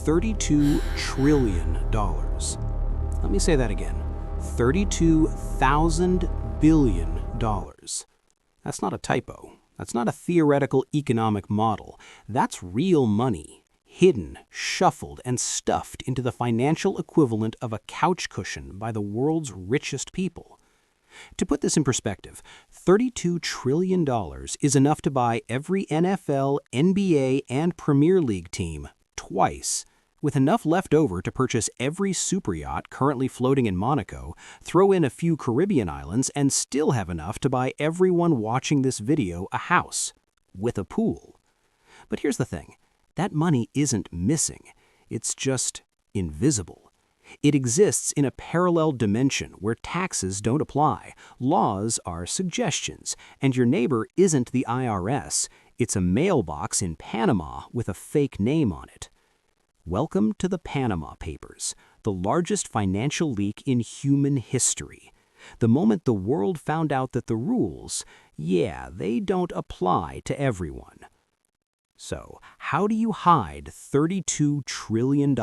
$32 trillion. Let me say that again. $32,000 billion. That's not a typo. That's not a theoretical economic model. That's real money, hidden, shuffled, and stuffed into the financial equivalent of a couch cushion by the world's richest people. To put this in perspective, $32 trillion is enough to buy every NFL, NBA, and Premier League team twice, with enough left over to purchase every superyacht currently floating in Monaco, throw in a few Caribbean islands, and still have enough to buy everyone watching this video a house, with a pool. But here's the thing, that money isn't missing, it's just invisible. It exists in a parallel dimension where taxes don't apply, laws are suggestions, and your neighbor isn't the IRS, it's a mailbox in Panama with a fake name on it. Welcome to the Panama Papers, the largest financial leak in human history. The moment the world found out that the rules, they don't apply to everyone. So, how do you hide $32 trillion?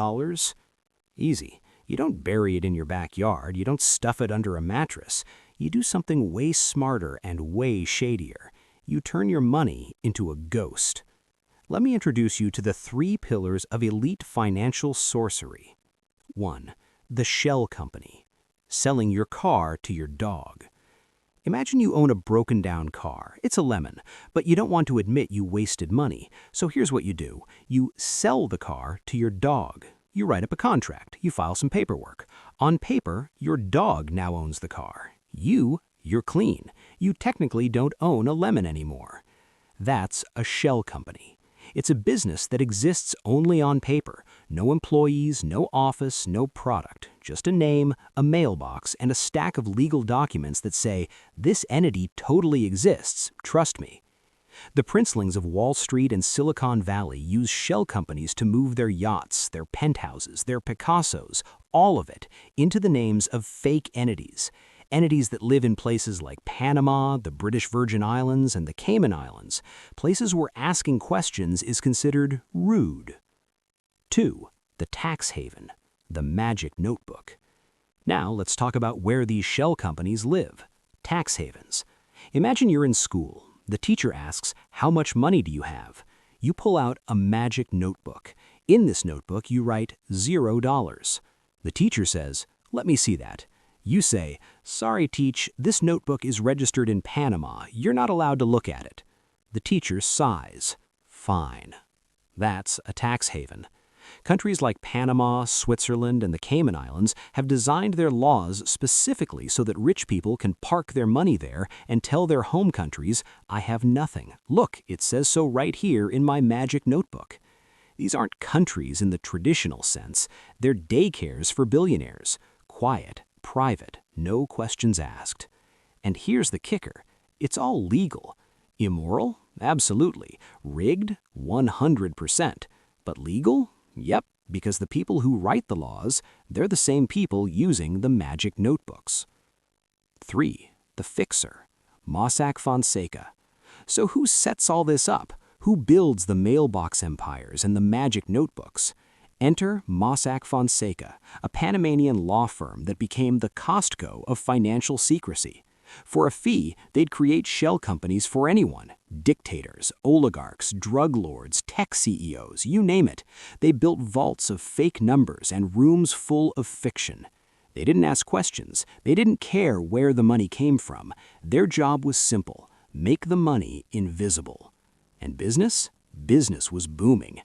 Easy. You don't bury it in your backyard, you don't stuff it under a mattress. You do something way smarter and way shadier. You turn your money into a ghost. Let me introduce you to the 3 pillars of elite financial sorcery. 1. The shell company. Selling your car to your dog. Imagine you own a broken-down car. It's a lemon, but you don't want to admit you wasted money. So here's what you do. You sell the car to your dog. You write up a contract. You file some paperwork. On paper, your dog now owns the car. You're clean. You technically don't own a lemon anymore. That's a shell company. It's a business that exists only on paper. No employees, no office, no product. Just a name, a mailbox, and a stack of legal documents that say, this entity totally exists, trust me. The princelings of Wall Street and Silicon Valley use shell companies to move their yachts, their penthouses, their Picassos, all of it, into the names of fake entities. Entities that live in places like Panama, the British Virgin Islands, and the Cayman Islands, places where asking questions is considered rude. 2. The tax haven, the magic notebook. Now let's talk about where these shell companies live. Tax havens. Imagine you're in school. The teacher asks, how much money do you have? You pull out a magic notebook. In this notebook, you write $0. The teacher says, let me see that. You say, sorry, Teach, this notebook is registered in Panama. You're not allowed to look at it. The teacher sighs. Fine. That's a tax haven. Countries like Panama, Switzerland, and the Cayman Islands have designed their laws specifically so that rich people can park their money there and tell their home countries, I have nothing. Look, it says so right here in my magic notebook. These aren't countries in the traditional sense. They're daycares for billionaires. Quiet, private, no questions asked. And here's the kicker. It's all legal. Immoral? Absolutely. Rigged? 100%. But legal? Yep, because the people who write the laws, they're the same people using the magic notebooks. 3. The fixer. Mossack Fonseca. So who sets all this up? Who builds the mailbox empires and the magic notebooks? Enter Mossack Fonseca, a Panamanian law firm that became the Costco of financial secrecy. For a fee, they'd create shell companies for anyone. Dictators, oligarchs, drug lords, tech CEOs, you name it. They built vaults of fake numbers and rooms full of fiction. They didn't ask questions. They didn't care where the money came from. Their job was simple: make the money invisible. And business? Business was booming.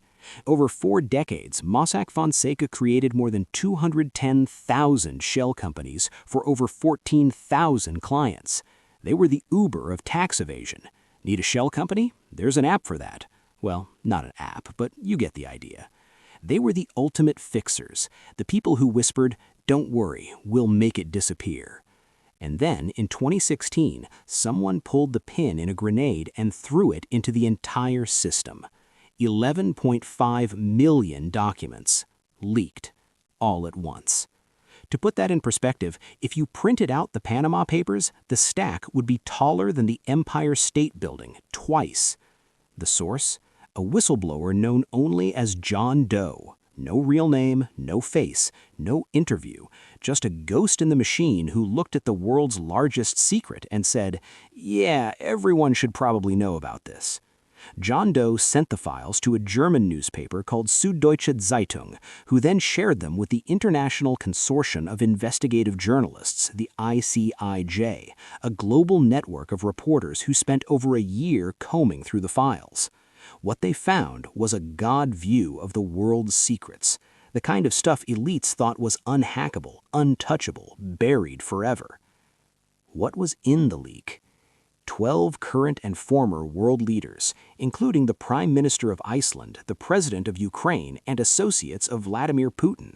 Over 4 decades, Mossack Fonseca created more than 210,000 shell companies for over 14,000 clients. They were the Uber of tax evasion. Need a shell company? There's an app for that. Well, not an app, but you get the idea. They were the ultimate fixers, the people who whispered, "Don't worry, we'll make it disappear." And then, in 2016, someone pulled the pin in a grenade and threw it into the entire system. 11.5 million documents leaked, all at once. To put that in perspective, if you printed out the Panama Papers, the stack would be taller than the Empire State Building, twice. The source? A whistleblower known only as John Doe, No real name, no face, no interview, just a ghost in the machine who looked at the world's largest secret and said, "Yeah, everyone should probably know about this." John Doe sent the files to a German newspaper called Süddeutsche Zeitung, who then shared them with the International Consortium of Investigative Journalists, the ICIJ, a global network of reporters who spent over a year combing through the files. What they found was a God view of the world's secrets, the kind of stuff elites thought was unhackable, untouchable, buried forever. What was in the leak? 12 current and former world leaders, including the Prime Minister of Iceland, the President of Ukraine, and associates of Vladimir Putin.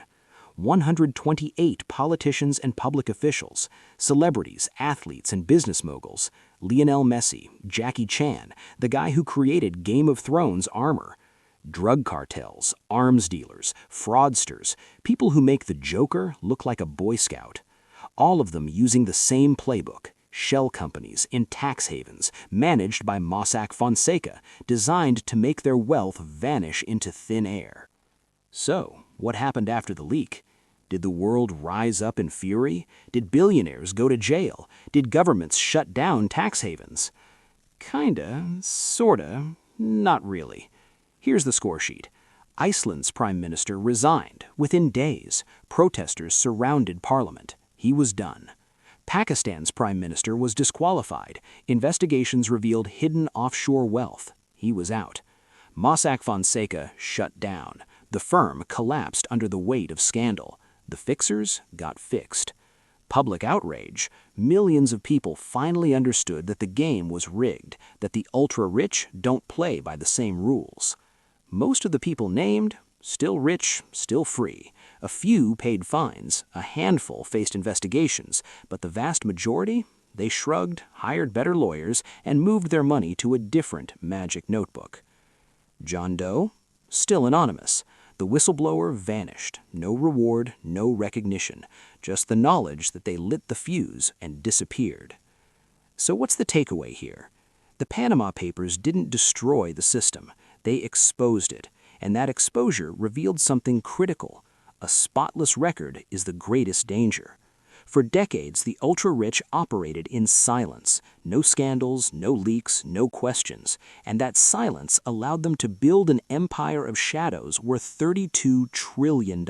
128 politicians and public officials, celebrities, athletes, and business moguls, Lionel Messi, Jackie Chan, the guy who created Game of Thrones armor, drug cartels, arms dealers, fraudsters, people who make the Joker look like a Boy Scout. All of them using the same playbook. Shell companies in tax havens managed by Mossack Fonseca, designed to make their wealth vanish into thin air. So, what happened after the leak? Did the world rise up in fury? Did billionaires go to jail? Did governments shut down tax havens? Kinda, sorta, not really. Here's the score sheet. Iceland's prime minister resigned. Within days, protesters surrounded parliament. He was done. Pakistan's prime minister was disqualified. Investigations revealed hidden offshore wealth. He was out. Mossack Fonseca shut down. The firm collapsed under the weight of scandal. The fixers got fixed. Public outrage. Millions of people finally understood that the game was rigged, that the ultra-rich don't play by the same rules. Most of the people named, still rich, still free. A few paid fines, a handful faced investigations, but the vast majority, they shrugged, hired better lawyers, and moved their money to a different magic notebook. John Doe? Still anonymous. The whistleblower vanished. No reward, no recognition, just the knowledge that they lit the fuse and disappeared. So what's the takeaway here? The Panama Papers didn't destroy the system. They exposed it, and that exposure revealed something critical. A spotless record is the greatest danger. For decades, the ultra-rich operated in silence. No scandals, no leaks, no questions. And that silence allowed them to build an empire of shadows worth $32 trillion.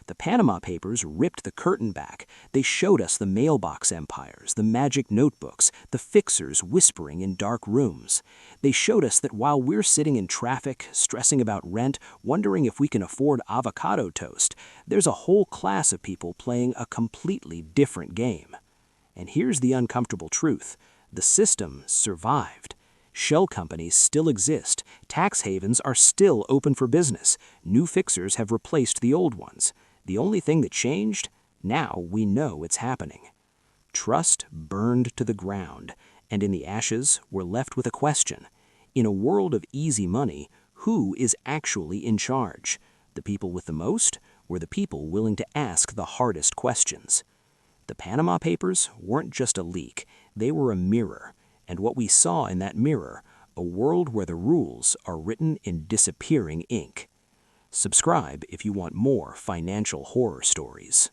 The Panama Papers ripped the curtain back. They showed us the mailbox empires, the magic notebooks, the fixers whispering in dark rooms. They showed us that while we're sitting in traffic, stressing about rent, wondering if we can afford avocado toast, there's a whole class of people playing a completely different game. And here's the uncomfortable truth. The system survived. Shell companies still exist. Tax havens are still open for business. New fixers have replaced the old ones. The only thing that changed? Now we know it's happening. Trust burned to the ground, and in the ashes we're left with a question. In a world of easy money, who is actually in charge? The people with the most, or the people willing to ask the hardest questions? The Panama Papers weren't just a leak, they were a mirror. And what we saw in that mirror, a world where the rules are written in disappearing ink. Subscribe if you want more financial horror stories.